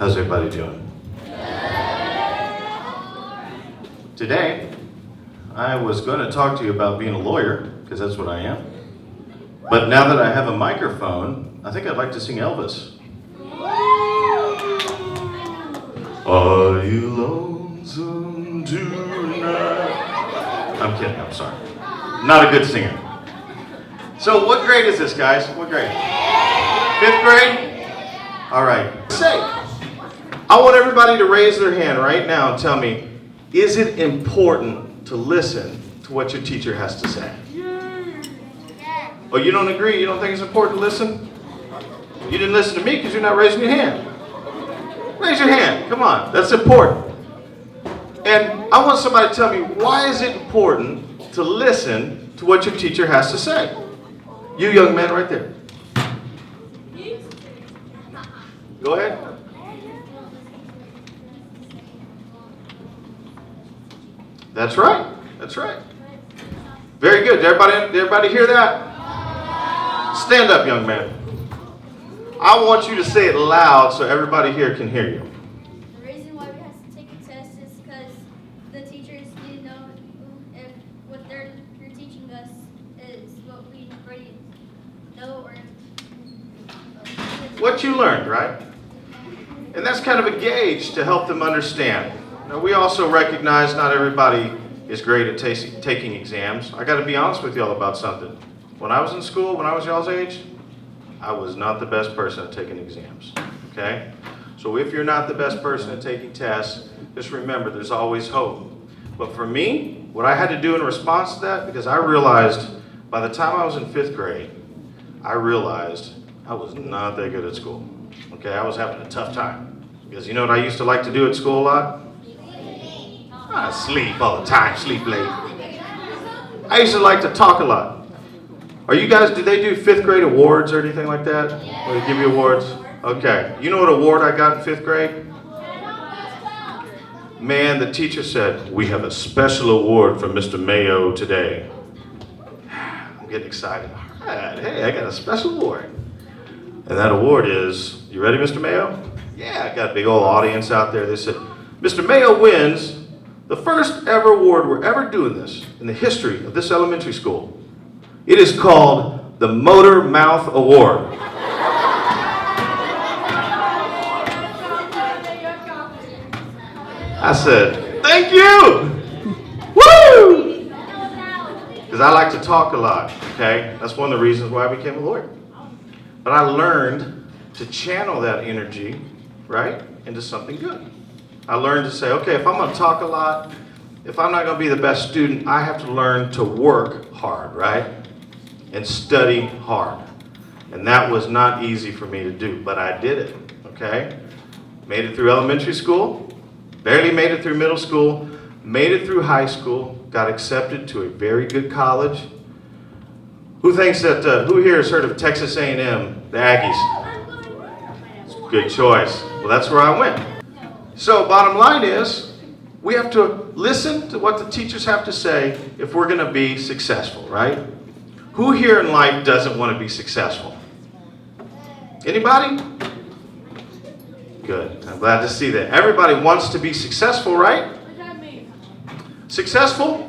How's everybody doing? Today, I was going to talk to you about being a lawyer, because that's what I am. But now that I have a microphone, I think I'd like to sing Elvis. Are you lonesome tonight? I'm kidding, I'm sorry. Not a good singer. So what grade is this, guys? What grade? 5th grade? All right. Say, I want everybody to raise their hand right now and tell me, is it important to listen to what your teacher has to say? Oh, you don't agree? You don't think it's important to listen? You didn't listen to me because you're not raising your hand. Raise your hand. Come on. That's important. And I want somebody to tell me, why is it important to listen to what your teacher has to say? You young man right there. Go ahead. That's right. That's right. Very good. Everybody hear that? Stand up, young man. I want you to say it loud so everybody here can hear you. The reason why we have to take a test is because the teachers need to know if what they're teaching us is what we already know or what you learned, right? And that's kind of a gauge to help them understand. Now, we also recognize not everybody is great at taking exams. I got to be honest with y'all about something. When I was in school, when I was y'all's age, I was not the best person at taking exams, okay? So if you're not the best person at taking tests, just remember there's always hope. But for me, what I had to do in response to that, because I realized by the time I was in 5th grade, I realized I was not that good at school, okay? I was having a tough time. Because you know what I used to like to do at school a lot? I sleep all the time, sleep late. I used to like to talk a lot. Are you guys, do they do 5th grade awards or anything like that? Or they give you awards? Okay. You know what award I got in 5th grade? Man, the teacher said, we have a special award for Mr. Mayo today. I'm getting excited. All right, hey, I got a special award. And that award is, you ready, Mr. Mayo? Yeah, I got a big old audience out there. They said, Mr. Mayo wins the first ever award we're ever doing this in the history of this elementary school. It is called the Motor Mouth Award. I said, thank you! Woo! Because I like to talk a lot, okay? That's one of the reasons why I became a lawyer. But I learned to channel that energy, right, into something good. I learned to say, okay, if I'm going to talk a lot, if I'm not going to be the best student, I have to learn to work hard, right? And study hard. And that was not easy for me to do, but I did it, okay? Made it through elementary school, barely made it through middle school, made it through high school, got accepted to a very good college. Who thinks that, who here has heard of Texas A&M, the Aggies? Good choice. Well, that's where I went. So bottom line is, we have to listen to what the teachers have to say if we're going to be successful, right? Who here in life doesn't want to be successful? Anybody? Good. I'm glad to see that. Everybody wants to be successful, right? Successful?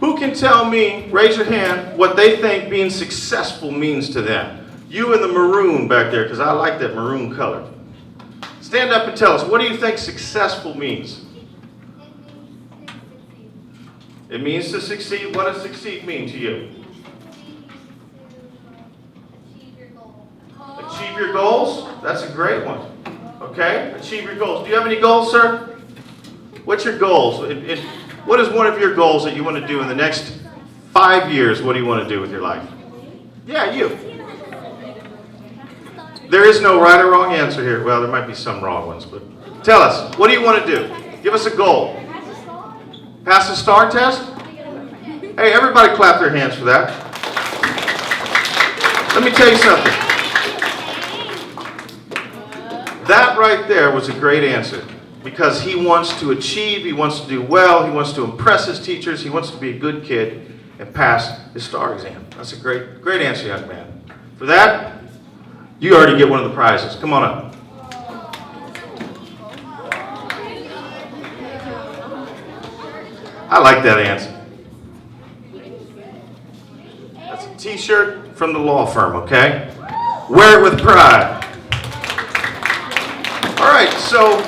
Who can tell me, raise your hand, what they think being successful means to them? You in the maroon back there, because I like that maroon color. Stand up and tell us, what do you think successful means? It means to succeed. What does succeed mean to you? Achieve your goals? That's a great one. Okay? Achieve your goals. Do you have any goals, sir? What's your goals? What is one of your goals that you want to do in the next 5 years? What do you want to do with your life? Yeah, you. There is no right or wrong answer here. Well, there might be some wrong ones, but tell us, what do you want to do? Give us a goal. Pass the STAR test? Hey, everybody clap their hands for that. Let me tell you something. That right there was a great answer because he wants to achieve, he wants to do well, he wants to impress his teachers, he wants to be a good kid and pass his STAR exam. That's a great answer, young man. For that, you already get one of the prizes. Come on up. I like that answer. That's a t-shirt from the law firm, okay? Wear it with pride. All right, so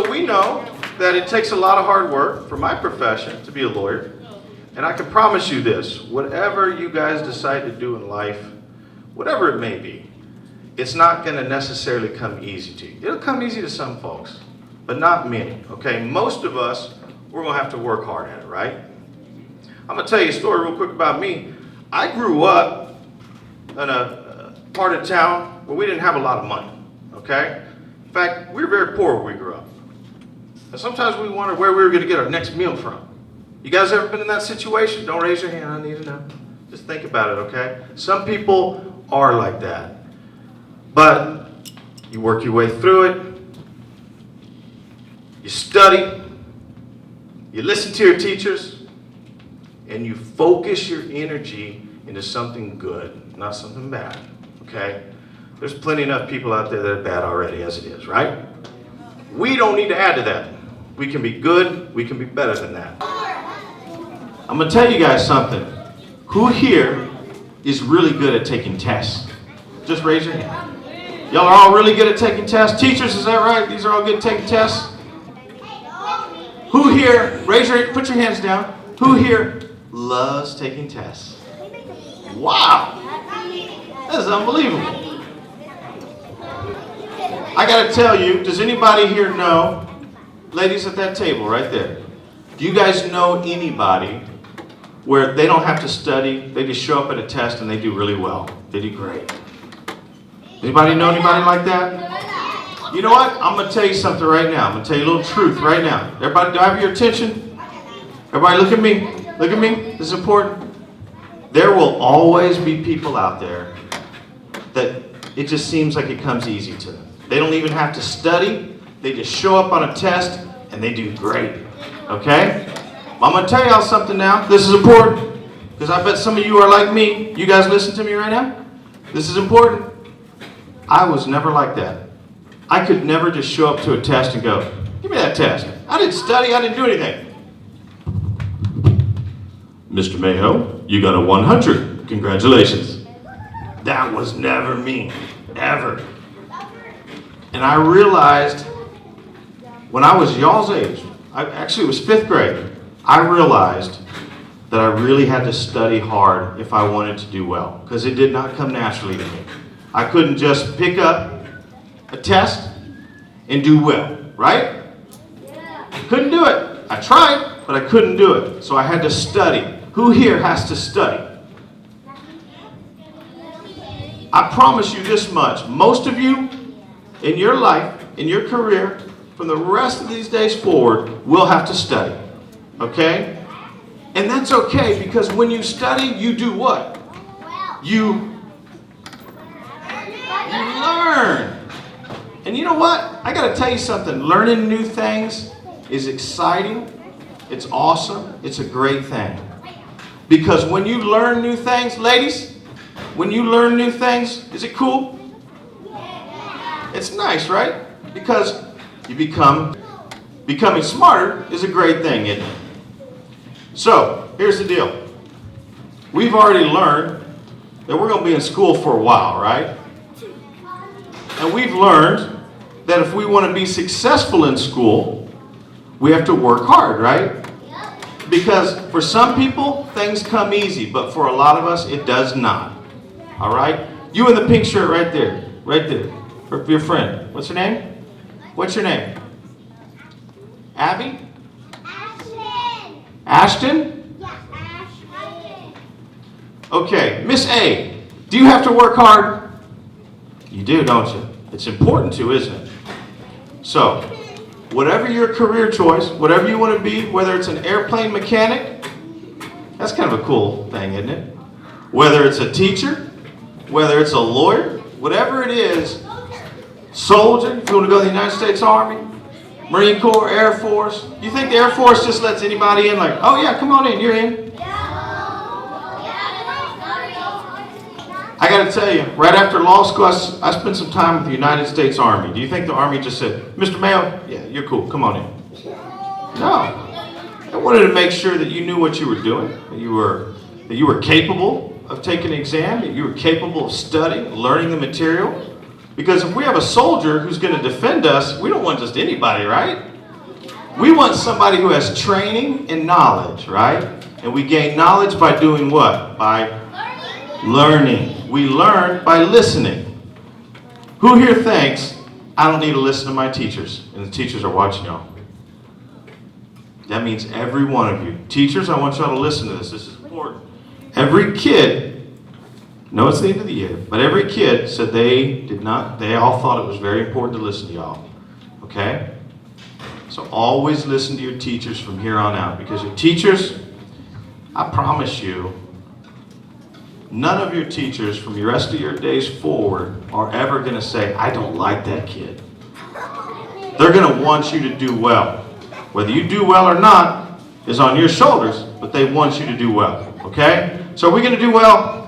we know that it takes a lot of hard work for my profession to be a lawyer. And I can promise you this, whatever you guys decide to do in life, whatever it may be, it's not going to necessarily come easy to you. It'll come easy to some folks, but not many, okay? Most of us, we're going to have to work hard at it, right? I'm going to tell you a story real quick about me. I grew up in a part of town where we didn't have a lot of money, okay? In fact, we were very poor when we grew up. And sometimes we wondered where we were going to get our next meal from. You guys ever been in that situation? Don't raise your hand, I need to know. Just think about it, okay? Some people are like that. But you work your way through it. You study. You listen to your teachers. And you focus your energy into something good, not something bad, okay? There's plenty enough people out there that are bad already as it is, right? We don't need to add to that. We can be good. We can be better than that. I'm going to tell you guys something. Who here is really good at taking tests? Just raise your hand. Y'all are all really good at taking tests? Teachers, is that right? These are all good at taking tests? Who here, put your hands down. Who here loves taking tests? Wow. That is unbelievable. I got to tell you, does anybody here know, ladies at that table right there, do you guys know anybody where they don't have to study, they just show up at a test and they do really well? They do great. Anybody know anybody like that? You know what? I'm going to tell you something right now. I'm going to tell you a little truth right now. Everybody, do I have your attention? Everybody look at me. Look at me. This is important. There will always be people out there that it just seems like it comes easy to them. They don't even have to study. They just show up on a test and they do great. Okay? I'm going to tell y'all something now. This is important because I bet some of you are like me. You guys listen to me right now? This is important. I was never like that. I could never just show up to a test and go, give me that test. I didn't study. I didn't do anything. Mr. Mayo, you got a 100. Congratulations. That was never me, ever. And I realized when I was y'all's age, actually it was 5th grade, I realized that I really had to study hard if I wanted to do well, because it did not come naturally to me. I couldn't just pick up a test and do well, right? Couldn't do it. I tried, but I couldn't do it. So I had to study. Who here has to study? I promise you this much. Most of you in your life, in your career, from the rest of these days forward, will have to study. Okay? And that's okay, because when you study, you do what? You learn. And you know what? I got to tell you something. Learning new things is exciting. It's awesome. It's a great thing. Because when you learn new things, ladies, when you learn new things, is it cool? It's nice, right? Because you becoming smarter is a great thing, isn't it? So, here's the deal. We've already learned that we're going to be in school for a while, right? And we've learned that if we want to be successful in school, we have to work hard, right? Because for some people, things come easy, but for a lot of us, it does not. All right? You in the pink shirt right there. For your friend. What's her name? What's your name? Abby? Ashton. Ashton? Yeah, Ashton. Okay, Miss A, do you have to work hard? You do, don't you? It's important to, isn't it? So, whatever your career choice, whatever you want to be, whether it's an airplane mechanic, that's kind of a cool thing, isn't it? Whether it's a teacher, whether it's a lawyer, whatever it is, soldier, if you want to go to the United States Army, Marine Corps, Air Force. You think the Air Force just lets anybody in like, oh yeah, come on in, you're in? I got to tell you, right after law school, I spent some time with the United States Army. Do you think the Army just said, Mr. Mayo, yeah, you're cool, come on in? No. They wanted to make sure that you knew what you were doing, that you were capable of taking an exam, that you were capable of studying, learning the material. Because if we have a soldier who's going to defend us, we don't want just anybody, right? We want somebody who has training and knowledge, right? And we gain knowledge by doing what? By learning. We learn by listening. Who here thinks, I don't need to listen to my teachers, and the teachers are watching y'all? That means every one of you. Teachers, I want y'all to listen to this. This is important. Every kid, no, it's the end of the year, but every kid said they all thought it was very important to listen to y'all. Okay? So always listen to your teachers from here on out, because your teachers, I promise you, none of your teachers from the rest of your days forward are ever going to say, I don't like that kid. They're going to want you to do well. Whether you do well or not is on your shoulders, but they want you to do well. Okay? So are we going to do well?